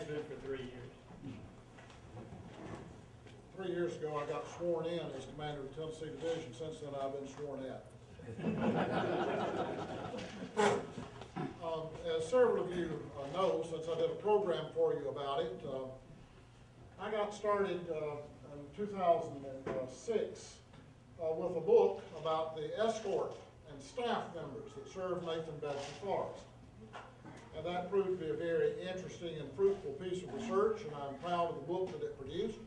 been for 3 years. 3 years ago, I got sworn in as commander of the Tennessee Division. Since then, I've been sworn in. As several of you know, since I did a program for you about it, I got started in 2006 with a book about the escort and staff members that served Nathan Bedford Forrest. And that proved to be a very interesting and fruitful piece of research, and I'm proud of the book that it produced.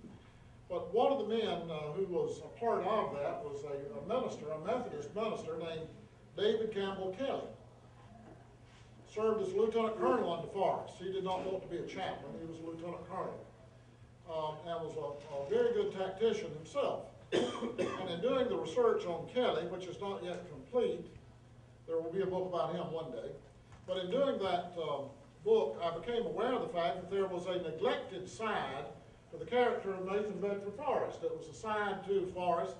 But one of the men who was a part of that was a minister, a Methodist minister named David Campbell Kelly. Served as lieutenant colonel under Forrest. He did not want to be a chaplain, he was a lieutenant colonel. And was a very good tactician himself. And in doing the research on Kelly, which is not yet complete, there will be a book about him one day. But in doing that book, I became aware of the fact that there was a neglected side to the character of Nathan Bedford Forrest. It was a side to Forrest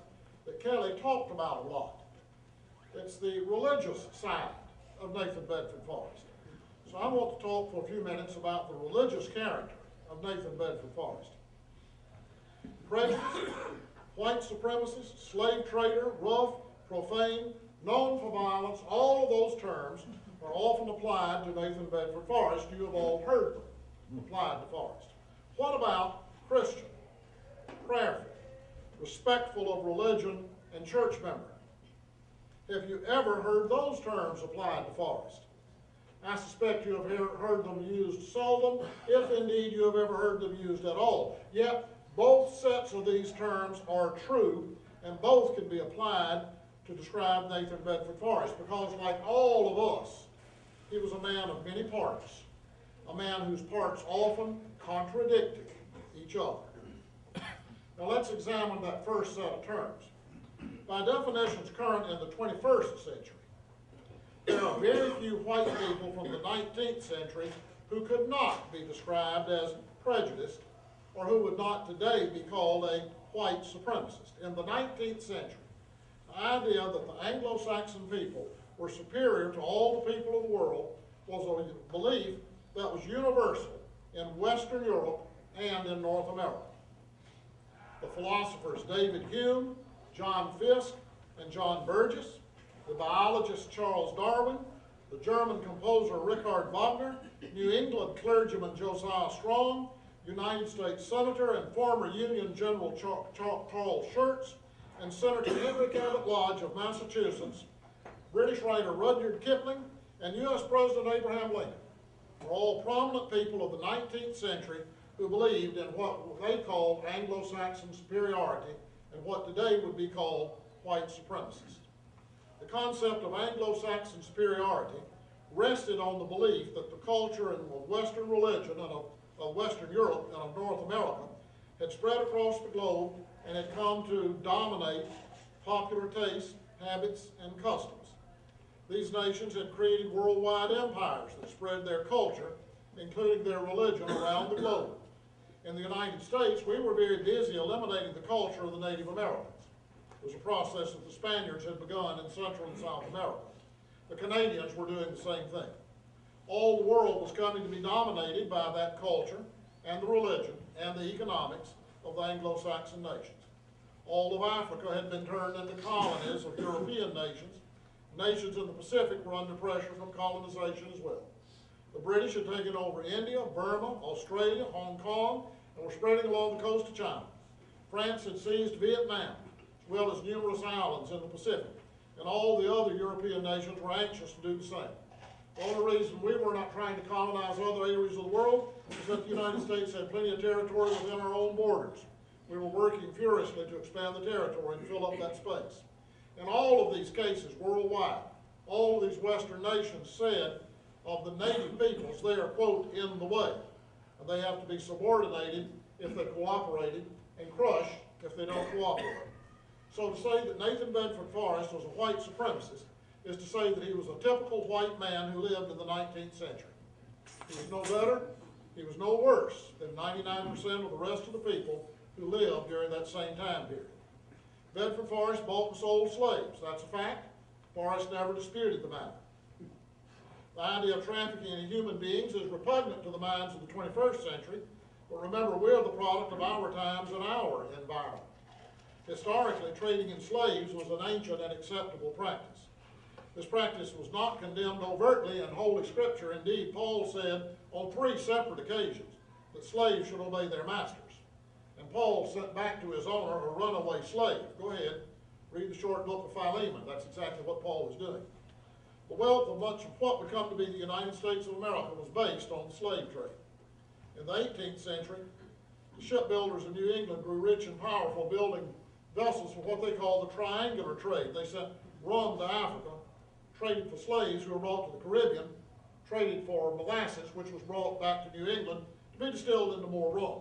that Kelly talked about a lot. It's the religious side of Nathan Bedford Forrest. So I want to talk for a few minutes about the religious character of Nathan Bedford Forrest. Prejudice, white supremacist, slave trader, rough, profane, known for violence, all of those terms are often applied to Nathan Bedford Forrest. You have all heard them applied to Forrest. What about Christian, prayerful, respectful of religion, and church member? Have you ever heard those terms applied to Forrest? I suspect you have heard them used seldom, if indeed you have ever heard them used at all. Yet, both sets of these terms are true, and both can be applied to describe Nathan Bedford Forrest, because like all of us, he was a man of many parts, a man whose parts often contradicted each other. Now let's examine that first set of terms. By definitions current in the 21st century, there are very few white people from the 19th century who could not be described as prejudiced, or who would not today be called a white supremacist. In the 19th century, the idea that the Anglo-Saxon people were superior to all the people of the world was a belief that was universal in Western Europe and in North America. The philosophers David Hume, John Fiske, and John Burgess, the biologist Charles Darwin, the German composer Richard Wagner, New England clergyman Josiah Strong, United States Senator and former Union General Carl Schurz, and Senator Henry Cabot Lodge of Massachusetts, British writer Rudyard Kipling, and U.S. President Abraham Lincoln were all prominent people of the 19th century who believed in what they called Anglo-Saxon superiority and what today would be called white supremacists. The concept of Anglo-Saxon superiority rested on the belief that the culture of Western religion and of Western Europe and of North America had spread across the globe and had come to dominate popular tastes, habits, and customs. These nations had created worldwide empires that spread their culture, including their religion, around the globe. In the United States, we were very busy eliminating the culture of the Native Americans. It was a process that the Spaniards had begun in Central and South America. The Canadians were doing the same thing. All the world was coming to be dominated by that culture and the religion and the economics of the Anglo-Saxon nations. All of Africa had been turned into colonies of European nations. Nations in the Pacific were under pressure from colonization as well. The British had taken over India, Burma, Australia, Hong Kong, and were spreading along the coast of China. France had seized Vietnam, as well as numerous islands in the Pacific, and all the other European nations were anxious to do the same. The only reason we were not trying to colonize other areas of the world is that the United States had plenty of territory within our own borders. We were working furiously to expand the territory and fill up that space. In all of these cases worldwide, all of these Western nations said of the native peoples, they are, quote, in the way. And they have to be subordinated if they cooperated and crushed if they don't cooperate. So to say that Nathan Bedford Forrest was a white supremacist is to say that he was a typical white man who lived in the 19th century. He was no better, he was no worse than 99% of the rest of the people who lived during that same time period. Bedford Forrest bought and sold slaves. That's a fact. Forrest never disputed the matter. The idea of trafficking in human beings is repugnant to the minds of the 21st century, but remember, we're the product of our times and our environment. Historically, trading in slaves was an ancient and acceptable practice. This practice was not condemned overtly in Holy Scripture. Indeed, Paul said on 3 separate occasions that slaves should obey their masters. And Paul sent back to his owner a runaway slave. Go ahead, read the short book of Philemon. That's exactly what Paul was doing. The wealth of much of what would come to be the United States of America was based on the slave trade. In the 18th century, the shipbuilders of New England grew rich and powerful, building vessels for what they called the triangular trade. They sent rum to Africa, traded for slaves who were brought to the Caribbean, traded for molasses, which was brought back to New England to be distilled into more rum.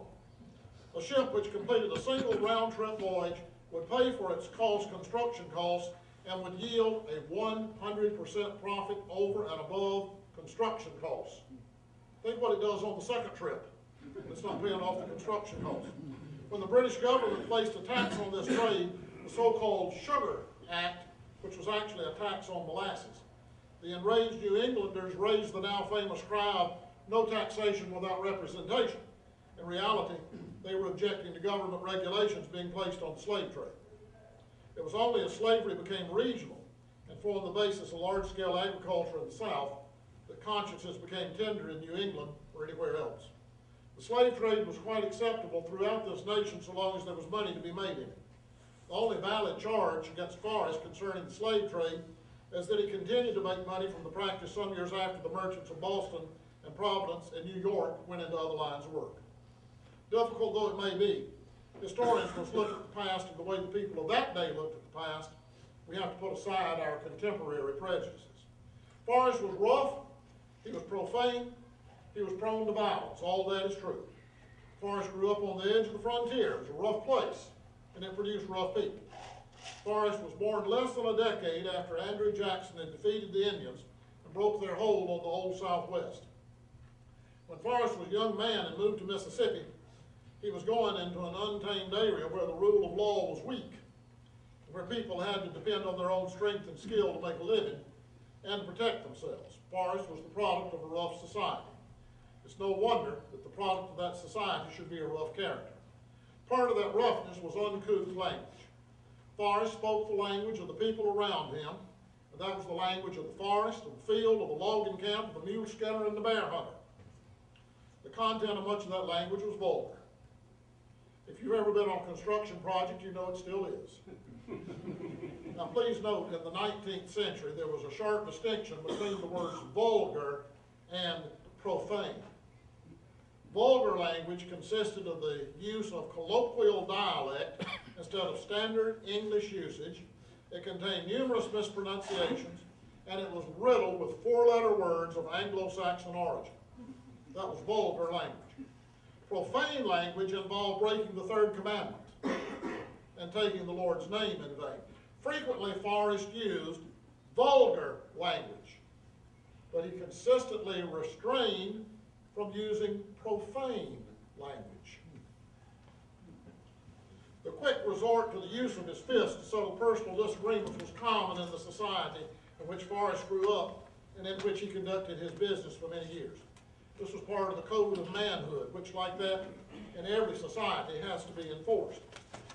A ship which completed a single round-trip voyage would pay for its construction costs, and would yield a 100% profit over and above construction costs. Think what it does on the second trip. It's not paying off the construction costs. When the British government placed a tax on this trade, the so-called Sugar Act, which was actually a tax on molasses, the enraged New Englanders raised the now famous cry of no taxation without representation. In reality, they were objecting to government regulations being placed on the slave trade. It was only as slavery became regional and formed the basis of large-scale agriculture in the South that consciences became tender in New England or anywhere else. The slave trade was quite acceptable throughout this nation so long as there was money to be made in it. The only valid charge against Forrest concerning the slave trade is that he continued to make money from the practice some years after the merchants of Boston and Providence and New York went into other lines of work. Difficult though it may be, historians must look at the past and the way the people of that day looked at the past. We have to put aside our contemporary prejudices. Forrest was rough, he was profane, he was prone to violence. All that is true. Forrest grew up on the edge of the frontier. It was a rough place, and it produced rough people. Forrest was born less than a decade after Andrew Jackson had defeated the Indians and broke their hold on the whole Southwest. When Forrest was a young man and moved to Mississippi, he was going into an untamed area where the rule of law was weak, where people had to depend on their own strength and skill to make a living and to protect themselves. Forrest was the product of a rough society. It's no wonder that the product of that society should be a rough character. Part of that roughness was uncouth language. Forrest spoke the language of the people around him, and that was the language of the forest, of the field, of the logging camp, of the mule skinner, and the bear hunter. The content of much of that language was vulgar. If you've ever been on a construction project, you know it still is. Now please note, in the 19th century, there was a sharp distinction between the words vulgar and profane. Vulgar language consisted of the use of colloquial dialect instead of standard English usage. It contained numerous mispronunciations, and it was riddled with 4-letter words of Anglo-Saxon origin. That was vulgar language. Profane language involved breaking the third commandment and taking the Lord's name in vain. Frequently, Forrest used vulgar language, but he consistently restrained from using profane language. The quick resort to the use of his fist to settle personal disagreements was common in the society in which Forrest grew up and in which he conducted his business for many years. This was part of the code of manhood, which, like that in every society, has to be enforced.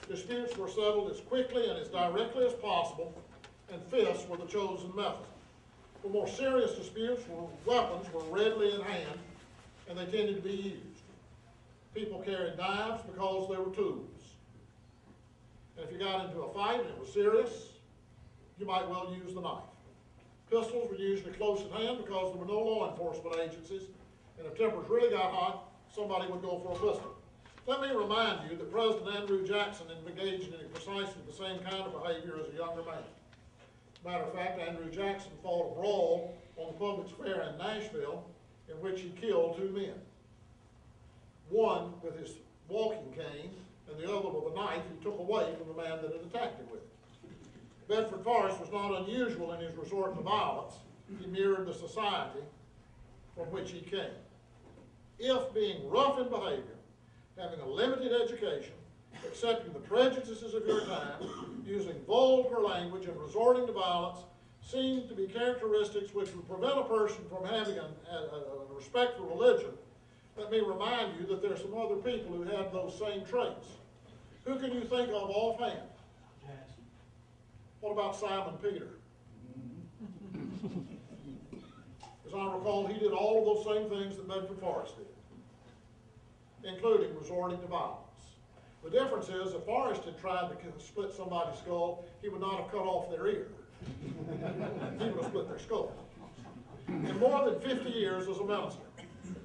Disputes were settled as quickly and as directly as possible, and fists were the chosen method. For more serious disputes, weapons were readily in hand, and they tended to be used. People carried knives because they were tools. And if you got into a fight and it was serious, you might well use the knife. Pistols were usually close at hand because there were no law enforcement agencies, and if tempers really got hot, somebody would go for a pistol. Let me remind you that President Andrew Jackson engaged in precisely the same kind of behavior as a younger man. As a matter of fact, Andrew Jackson fought a brawl on the public square in Nashville in which he killed 2 men. One with his walking cane, and the other with a knife he took away from the man that had attacked him with it. Bedford Forrest was not unusual in his resort to violence. He mirrored the society from which he came. If being rough in behavior, having a limited education, accepting the prejudices of your time, using vulgar language and resorting to violence seem to be characteristics which would prevent a person from having a respect for religion, let me remind you that there are some other people who have those same traits. Who can you think of offhand? What about Simon Peter? As I recall, he did all of those same things that Bedford Forrest did, including resorting to violence. The difference is, if Forrest had tried to split somebody's skull, he would not have cut off their ear. He would have split their skull. In more than 50 years as a minister,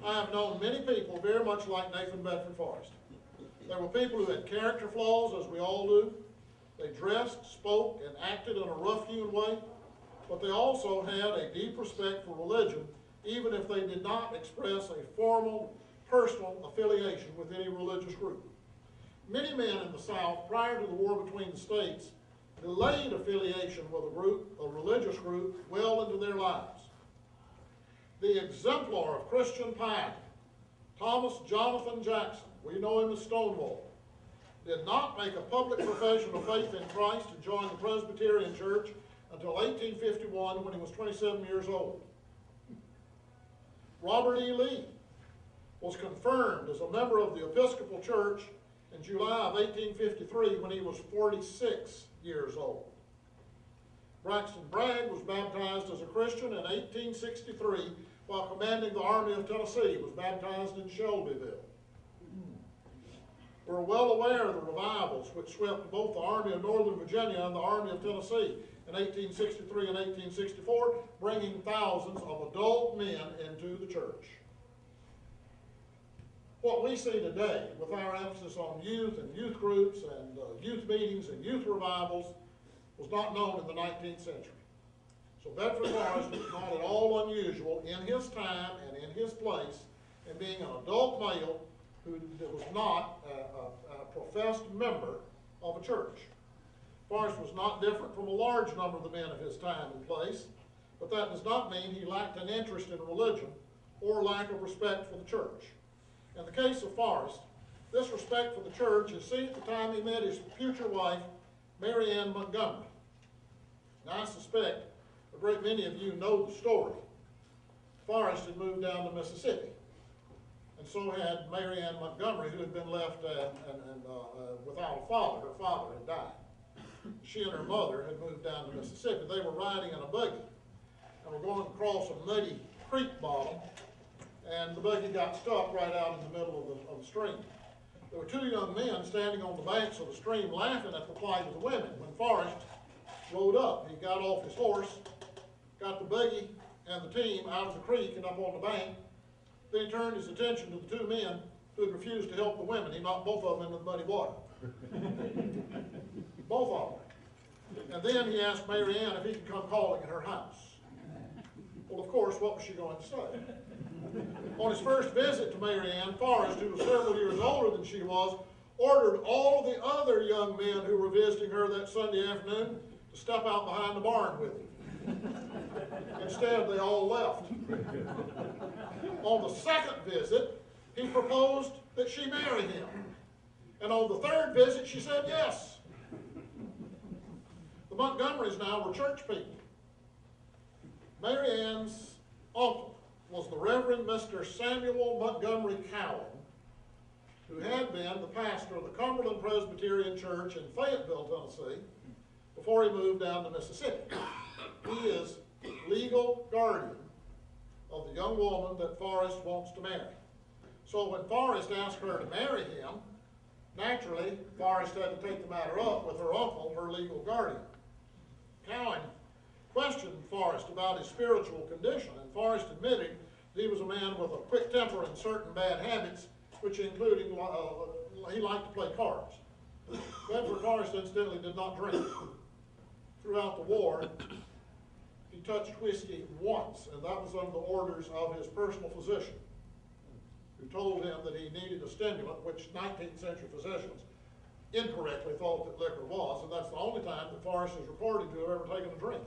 I have known many people very much like Nathan Bedford Forrest. There were people who had character flaws, as we all do. They dressed, spoke, and acted in a rough-hewn way, but they also had a deep respect for religion, even if they did not express a formal, personal affiliation with any religious group. Many men in the South, prior to the war between the states, delayed affiliation with a religious group, well into their lives. The exemplar of Christian piety, Thomas Jonathan Jackson, we know him as Stonewall, did not make a public profession of faith in Christ and join the Presbyterian Church until 1851, when he was 27 years old. Robert E. Lee was confirmed as a member of the Episcopal Church in July of 1853 when he was 46 years old. Braxton Bragg was baptized as a Christian in 1863 while commanding the Army of Tennessee. He was baptized in Shelbyville. We're well aware of the revivals which swept both the Army of Northern Virginia and the Army of Tennessee in 1863 and 1864, bringing thousands of adult men into the church. What we see today, with our emphasis on youth and youth groups and youth meetings and youth revivals, was not known in the 19th century. So Bedford Forrest was not at all unusual in his time and in his place in being an adult male who was not a professed member of a church. Forrest was not different from a large number of the men of his time and place, but that does not mean he lacked an interest in religion or lack of respect for the church. In the case of Forrest, this respect for the church is seen at the time he met his future wife, Mary Ann Montgomery. Now, I suspect a great many of you know the story. Forrest had moved down to Mississippi, and so had Mary Ann Montgomery, who had been left without a father. Her father had died. She and her mother had moved down to Mississippi. They were riding in a buggy and were going across a muddy creek bottom, and the buggy got stuck right out in the middle of the stream. There were two young men standing on the banks of the stream laughing at the plight of the women. When Forrest rode up, he got off his horse, got the buggy and the team out of the creek and up on the bank. Then he turned his attention to the two men who had refused to help the women. He knocked both of them into the muddy water. Both of them. And then he asked Mary Ann if he could come calling at her house. Well, of course, what was she going to say? On his first visit to Mary Ann, Forrest, who was several years older than she was, ordered all the other young men who were visiting her that Sunday afternoon to step out behind the barn with him. Instead, they all left. On the second visit, he proposed that she marry him. And on the third visit, she said yes. The Montgomerys now were church people. Mary Ann's uncle was the Reverend Mr. Samuel Montgomery Cowan, who had been the pastor of the Cumberland Presbyterian Church in Fayetteville, Tennessee, before he moved down to Mississippi. He is legal guardian of the young woman that Forrest wants to marry. So when Forrest asked her to marry him, naturally, Forrest had to take the matter up with her uncle, her legal guardian. Cowan questioned Forrest about his spiritual condition, and Forrest admitted that he was a man with a quick temper and certain bad habits, which included he liked to play cards. Bedford Forrest, incidentally, did not drink. Throughout the war, he touched whiskey once, and that was under the orders of his personal physician, who told him that he needed a stimulant, which 19th century physicians incorrectly thought that liquor was, and that's the only time that Forrest is recorded to have ever taken a drink.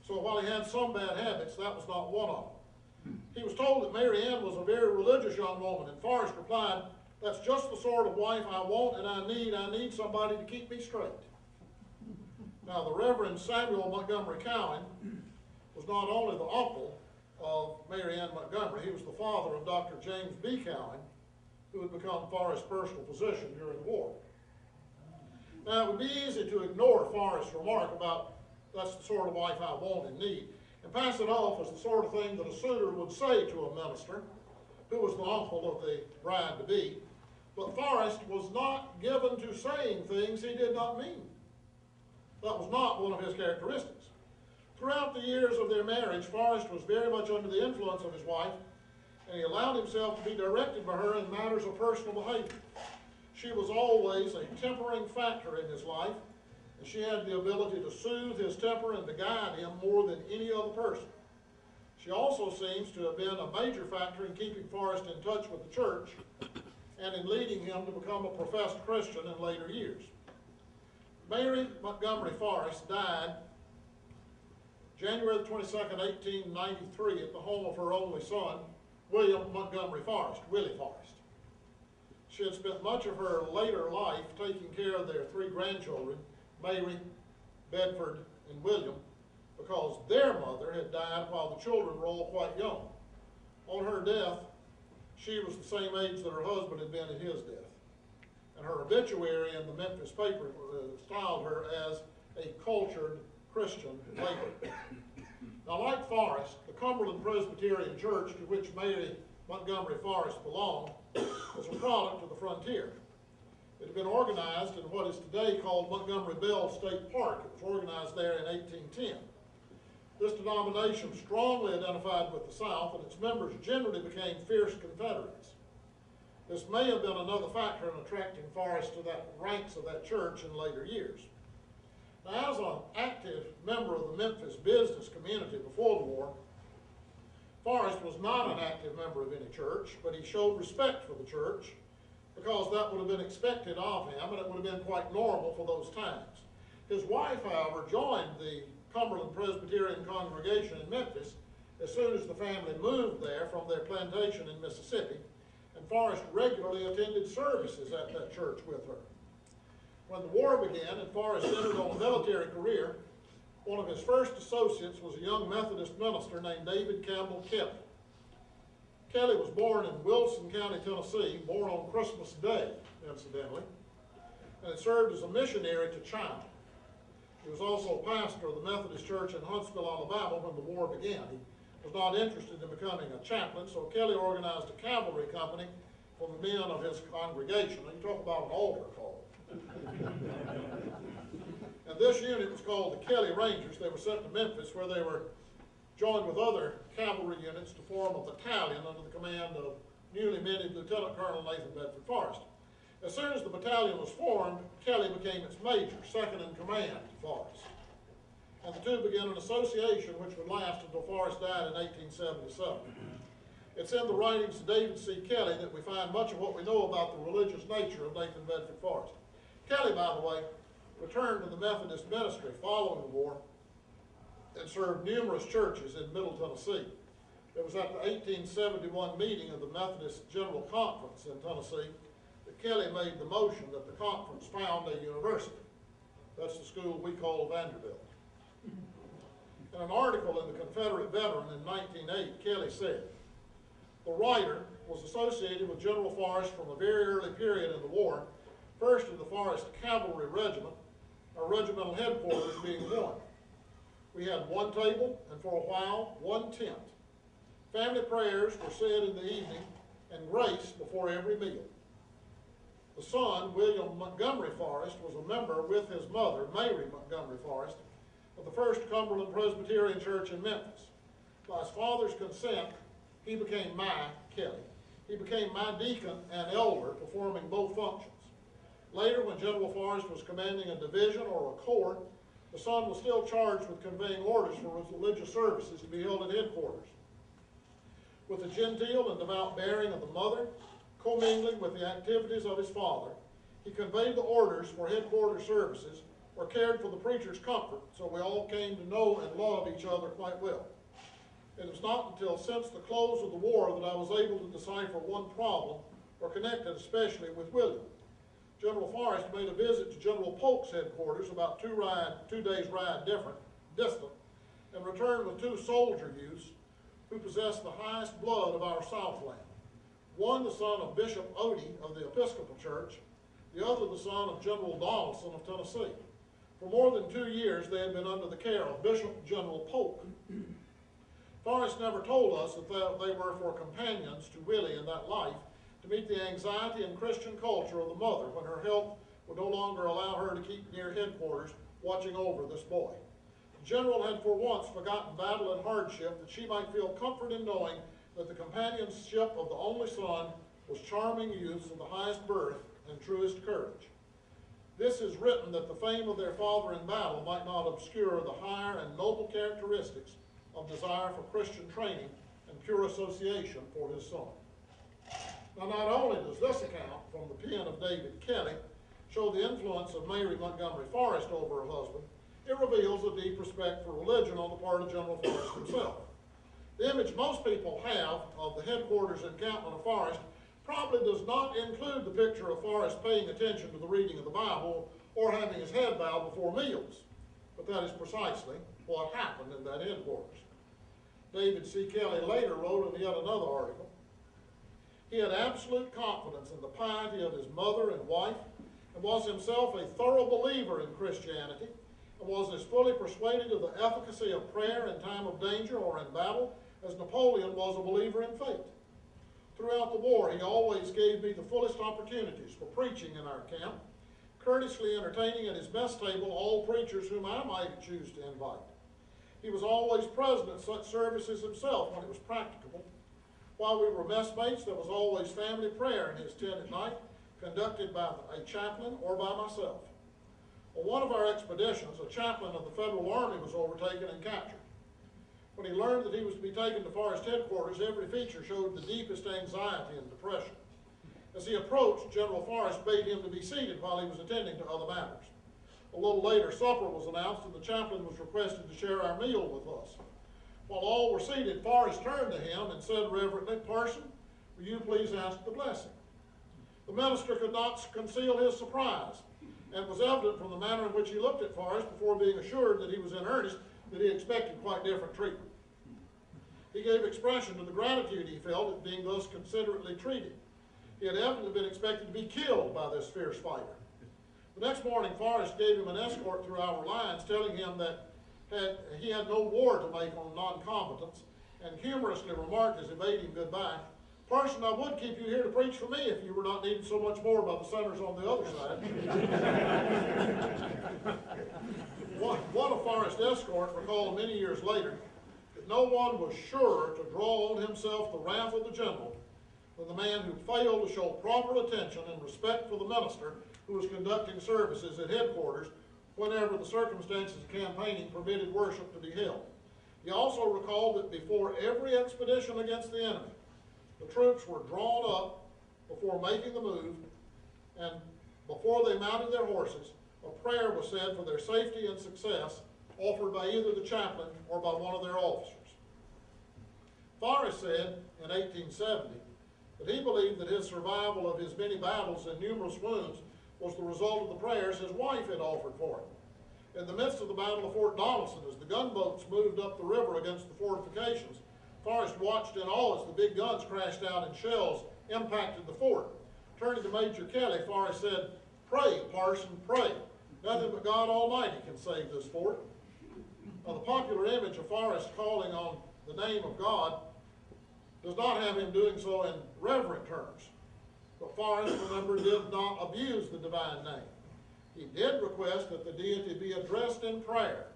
So while he had some bad habits, that was not one of them. He was told that Mary Ann was a very religious young woman, and Forrest replied, "That's just the sort of wife I want and I need. I need somebody to keep me straight." Now, the Reverend Samuel Montgomery Cowan was not only the uncle of Mary Ann Montgomery, he was the father of Dr. James B. Cowan, who had become Forrest's personal physician during the war. Now, it would be easy to ignore Forrest's remark about that's the sort of wife I want and need, and pass it off as the sort of thing that a suitor would say to a minister who was the uncle of the bride-to-be. But Forrest was not given to saying things he did not mean. That was not one of his characteristics. Throughout the years of their marriage, Forrest was very much under the influence of his wife, and he allowed himself to be directed by her in matters of personal behavior. She was always a tempering factor in his life, and she had the ability to soothe his temper and to guide him more than any other person. She also seems to have been a major factor in keeping Forrest in touch with the church and in leading him to become a professed Christian in later years. Mary Montgomery Forrest died January 22nd, 1893 at the home of her only son, William Montgomery Forrest, Willie Forrest. She had spent much of her later life taking care of their three grandchildren, Mary, Bedford, and William, because their mother had died while the children were all quite young. On her death, she was the same age that her husband had been at his death. And her obituary in the Memphis paper styled her as a cultured Christian lady. Now, like Forrest, the Cumberland Presbyterian Church, to which Mary Montgomery Forrest belonged, was a product of the frontier. It had been organized in what is today called Montgomery Bell State Park. It was organized there in 1810. This denomination strongly identified with the South, and its members generally became fierce Confederates. This may have been another factor in attracting Forrest to the ranks of that church in later years. Now, as an active member of the Memphis business community before the war, Forrest was not an active member of any church, but he showed respect for the church because that would have been expected of him, and it would have been quite normal for those times. His wife, however, joined the Cumberland Presbyterian congregation in Memphis as soon as the family moved there from their plantation in Mississippi, and Forrest regularly attended services at that church with her. When the war began and Forrest entered on a military career, one of his first associates was a young Methodist minister named David Campbell Kelly. Kelly was born in Wilson County, Tennessee, born on Christmas Day, incidentally, and had served as a missionary to China. He was also pastor of the Methodist Church in Huntsville, Alabama when the war began. He was not interested in becoming a chaplain, so Kelly organized a cavalry company for the men of his congregation. And you talk about an altar call. And this unit was called the Kelly Rangers. They were sent to Memphis, where they were joined with other cavalry units to form a battalion under the command of newly minted Lieutenant Colonel Nathan Bedford Forrest. As soon as the battalion was formed, Kelly became its major, second in command to Forrest. And the two began an association which would last until Forrest died in 1877. It's in the writings of David C. Kelly that we find much of what we know about the religious nature of Nathan Bedford Forrest. Kelly, by the way, returned to the Methodist ministry following the war and served numerous churches in Middle Tennessee. It was at the 1871 meeting of the Methodist General Conference in Tennessee that Kelly made the motion that the conference found a university. That's the school we call Vanderbilt. In an article in the Confederate Veteran in 1908, Kelly said, "The writer was associated with General Forrest from a very early period in the war, first in the Forrest Cavalry Regiment, our regimental headquarters being one. We had one table and for a while one tent. Family prayers were said in the evening and grace before every meal. The son, William Montgomery Forrest, was a member with his mother, Mary Montgomery Forrest, of the First Cumberland Presbyterian Church in Memphis. By his father's consent, he became my Kelly. He became my deacon and elder, performing both functions. Later, when General Forrest was commanding a division or a corps, the son was still charged with conveying orders for religious services to be held at headquarters. With the genteel and devout bearing of the mother, commingling with the activities of his father, he conveyed the orders for headquarters services or cared for the preacher's comfort, so we all came to know and love each other quite well. It was not until since the close of the war that I was able to decipher one problem, or connect it especially with William. General Forrest made a visit to General Polk's headquarters, about 2 days' ride distant, and returned with 2 soldier youths who possessed the highest blood of our Southland. One the son of Bishop Odie of the Episcopal Church, the other the son of General Donaldson of Tennessee. For more than 2 years they had been under the care of Bishop General Polk. Forrest never told us that they were for companions to Willie in that life, to meet the anxiety and Christian culture of the mother when her health would no longer allow her to keep near headquarters watching over this boy. The general had for once forgotten battle and hardship that she might feel comfort in knowing that the companionship of the only son was charming youths of the highest birth and truest courage. This is written that the fame of their father in battle might not obscure the higher and noble characteristics of desire for Christian training and pure association for his son. Now, not only does this account from the pen of David Kelly show the influence of Mary Montgomery Forrest over her husband, it reveals a deep respect for religion on the part of General Forrest himself. The image most people have of the headquarters encampment of Forrest probably does not include the picture of Forrest paying attention to the reading of the Bible or having his head bowed before meals. But that is precisely what happened in that headquarters. David C. Kelly later wrote in yet another article, he had absolute confidence in the piety of his mother and wife, and was himself a thorough believer in Christianity, and was as fully persuaded of the efficacy of prayer in time of danger or in battle as Napoleon was a believer in faith. Throughout the war, he always gave me the fullest opportunities for preaching in our camp, courteously entertaining at his mess table all preachers whom I might choose to invite. He was always present at such services himself when it was practicable. While we were messmates, there was always family prayer in his tent at night, conducted by a chaplain or by myself. On one of our expeditions, a chaplain of the Federal Army was overtaken and captured. When he learned that he was to be taken to Forrest headquarters, every feature showed the deepest anxiety and depression. As he approached, General Forrest bade him to be seated while he was attending to other matters. A little later, supper was announced, and the chaplain was requested to share our meal with us. While all were seated, Forrest turned to him and said reverently, "Parson, will you please ask the blessing?" The minister could not conceal his surprise, and it was evident from the manner in which he looked at Forrest before being assured that he was in earnest that he expected quite different treatment. He gave expression to the gratitude he felt at being thus considerately treated. He had evidently been expected to be killed by this fierce fighter. The next morning, Forrest gave him an escort through our lines, telling him that he had no war to make on non-combatants, and humorously remarked as he bade him goodbye, "Parson, I would keep you here to preach for me if you were not needed so much more by the sinners on the other side." One of Forrest's escort recalled many years later that no one was surer to draw on himself the wrath of the general than the man who failed to show proper attention and respect for the minister who was conducting services at headquarters whenever the circumstances of campaigning permitted worship to be held. He also recalled that before every expedition against the enemy, the troops were drawn up before making the move, and before they mounted their horses, a prayer was said for their safety and success, offered by either the chaplain or by one of their officers. Forrest said in 1870 that he believed that his survival of his many battles and numerous wounds was the result of the prayers his wife had offered for him. In the midst of the Battle of Fort Donelson, as the gunboats moved up the river against the fortifications, Forrest watched in awe as the big guns crashed out and shells impacted the fort. Turning to Major Kelly, Forrest said, "Pray, Parson, pray. Nothing but God Almighty can save this fort." Now, the popular image of Forrest calling on the name of God does not have him doing so in reverent terms. But Forrest, remember, did not abuse the divine name. He did request that the deity be addressed in prayer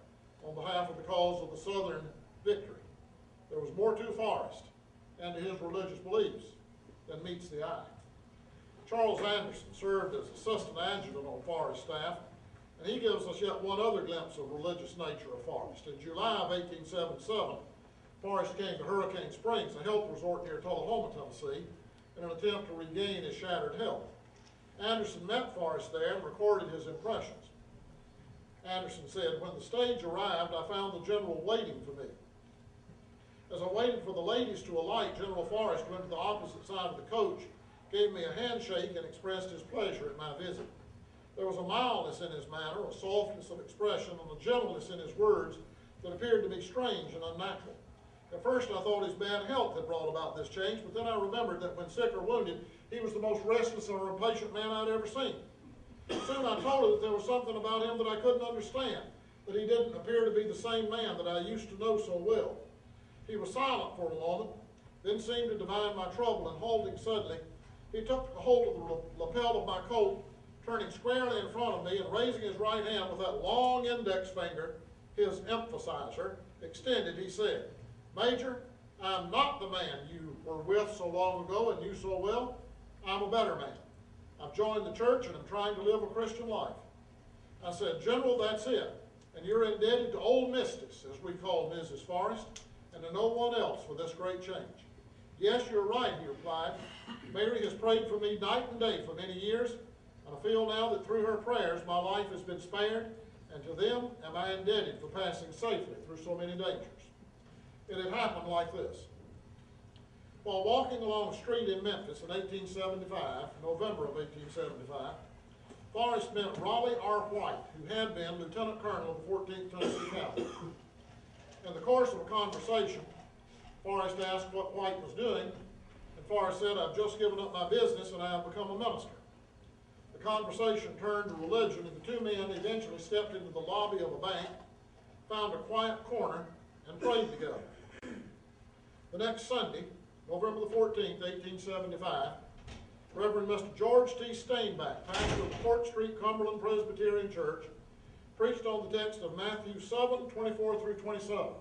on behalf of the cause of the Southern victory. There was more to Forrest and to his religious beliefs than meets the eye. Charles Anderson served as assistant adjutant on Forrest's staff, and he gives us yet one other glimpse of religious nature of Forrest. In July of 1877, Forrest came to Hurricane Springs, a health resort near Tullahoma, Tennessee, in an attempt to regain his shattered health. Anderson met Forrest there and recorded his impressions. Anderson said, "When the stage arrived, I found the general waiting for me. As I waited for the ladies to alight, General Forrest went to the opposite side of the coach gave me a handshake and expressed his pleasure at my visit. There was a mildness in his manner, a softness of expression, and a gentleness in his words that appeared to me strange and unnatural. At first I thought his bad health had brought about this change, but then I remembered that when sick or wounded, he was the most restless or impatient man I'd ever seen. Soon I told her that there was something about him that I couldn't understand, that he didn't appear to be the same man that I used to know so well. He was silent for a moment, then seemed to divine my trouble, and halting suddenly, he took hold of the lapel of my coat, turning squarely in front of me and raising his right hand with that long index finger, his emphasizer, extended, he said, "Major, I'm not the man you were with so long ago and knew so well. I'm a better man. I've joined the church and I'm trying to live a Christian life." I said, "General, that's it. And you're indebted to old Mistis, as we call Mrs. Forrest, and to no one else for this great change." "Yes, you're right," he replied. "Mary has prayed for me night and day for many years, and I feel now that through her prayers my life has been spared, and to them am I indebted for passing safely through so many dangers." It had happened like this. While walking along a street in Memphis in 1875, November of 1875, Forrest met Raleigh R. White, who had been Lieutenant Colonel of the 14th Tennessee Cavalry. In the course of a conversation, Forrest asked what White was doing, and Forrest said, "I've just given up my business and I have become a minister." The conversation turned to religion, and the two men eventually stepped into the lobby of a bank, found a quiet corner, and prayed together. The next Sunday, November the 14th, 1875, Reverend Mr. George T. Steinbach, pastor of the Court Street Cumberland Presbyterian Church, preached on the text of Matthew 7:24 through 27.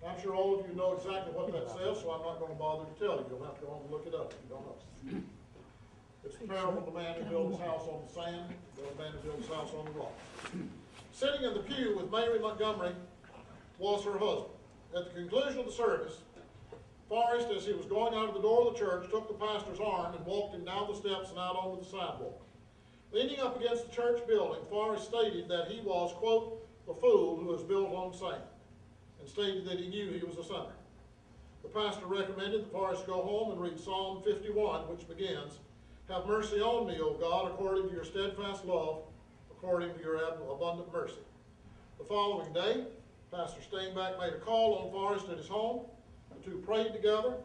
I'm sure all of you know exactly what that says, so I'm not going to bother to tell you. You'll have to go home and look it up if you don't know. It's the parable of the man who built his house on the sand, the man who built his house on the rock. Sitting in the pew with Mary Montgomery was her husband. At the conclusion of the service, Forrest, as he was going out of the door of the church, took the pastor's arm and walked him down the steps and out onto the sidewalk. Leaning up against the church building, Forrest stated that he was, quote, "the fool who is built on sand," and stated that he knew he was a sinner. The pastor recommended that Forrest go home and read Psalm 51, which begins, "Have mercy on me, O God, according to your steadfast love, according to your abundant mercy." The following day, Pastor Steinbach made a call on Forrest at his home. The two prayed together,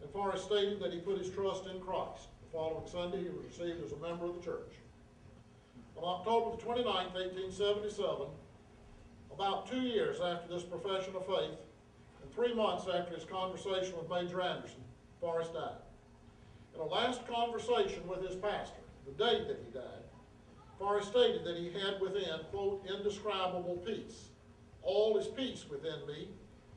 and Forrest stated that he put his trust in Christ. The following Sunday, he was received as a member of the church. On October the 29th, 1877, about 2 years after this profession of faith, and 3 months after his conversation with Major Anderson, Forrest died. In a last conversation with his pastor, the day that he died, Forrest stated that he had within, quote, "indescribable peace. All is peace within me.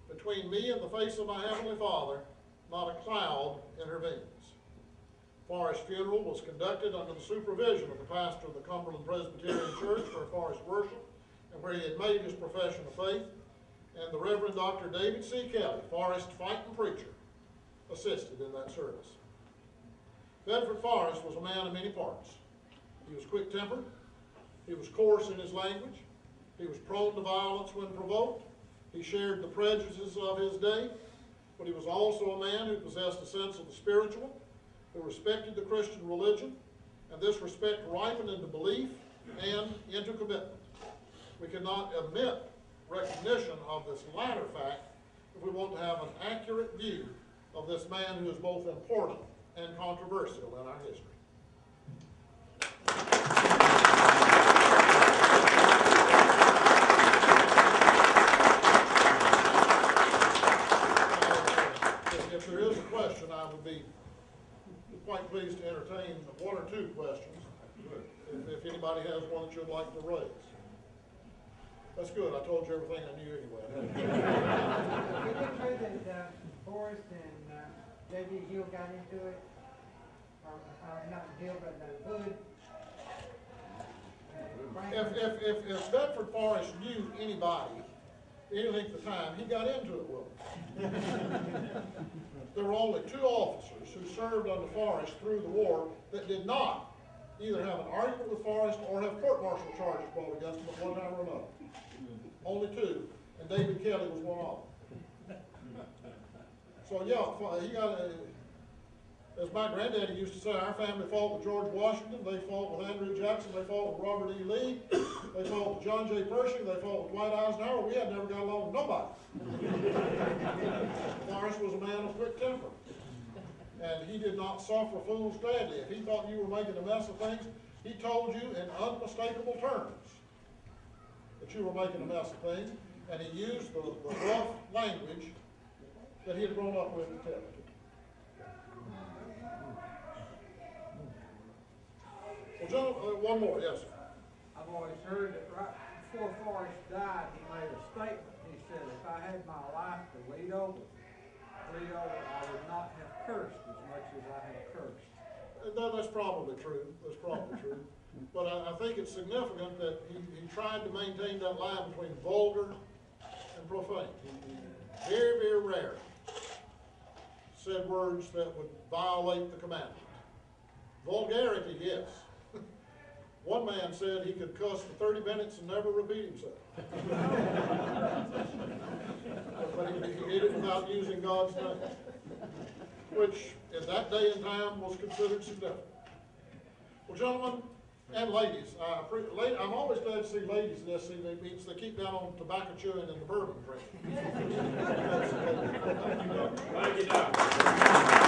Between me and the face of my Heavenly Father, not a cloud intervenes." Forrest's funeral was conducted under the supervision of the pastor of the Cumberland Presbyterian Church, where Forrest worshiped and where he had made his profession of faith, and the Reverend Dr. David C. Kelly, Forrest's fighting preacher, assisted in that service. Bedford Forrest was a man of many parts. He was quick-tempered, he was coarse in his language, he was prone to violence when provoked, he shared the prejudices of his day, but he was also a man who possessed a sense of the spiritual, who respected the Christian religion, and this respect ripened into belief and into commitment. We cannot omit recognition of this latter fact if we want to have an accurate view of this man who is both important and controversial in our history. If there is a question, I would be quite pleased to entertain one or two questions, if anybody has one that you'd like to raise. That's good. I told you everything I knew anyway. Is it true that Forrest and J.B. Hill got into it? Or not Hill, but Hood? If Bedford Forrest knew anybody, any length of time, he got into it with them. There were only 2 officers who served under Forrest through the war that did not either have an argument with Forrest or have court-martial charges brought against him at one time or another. Only 2, and David Kelly was one of them. So yeah, he got As my granddaddy used to say, our family fought with George Washington, they fought with Andrew Jackson, they fought with Robert E. Lee, they fought with John J. Pershing, they fought with Dwight Eisenhower. We had never got along with nobody. Forrest was a man of quick temper, and he did not suffer fools gladly. If he thought you were making a mess of things, he told you in unmistakable terms that you were making a mess of things, and he used the rough language that he had grown up with to tell it. Well, gentlemen, one more, yes, sir. I've always heard that right before Forrest died, he made a statement. He said, if I had my life to lead over, I would not have cursed as much as I have cursed. That's probably true. That's probably true. But I think it's significant that he tried to maintain that line between vulgar and profane. He very, very rare said words that would violate the commandment. Vulgarity, yes. One man said he could cuss for 30 minutes and never repeat himself. But he did it without using God's name, which in that day and time was considered significant. Well, gentlemen and ladies, I'm always glad to see ladies in SCV meetings. They keep down on tobacco chewing and the bourbon drinking. Thank you, Doctor.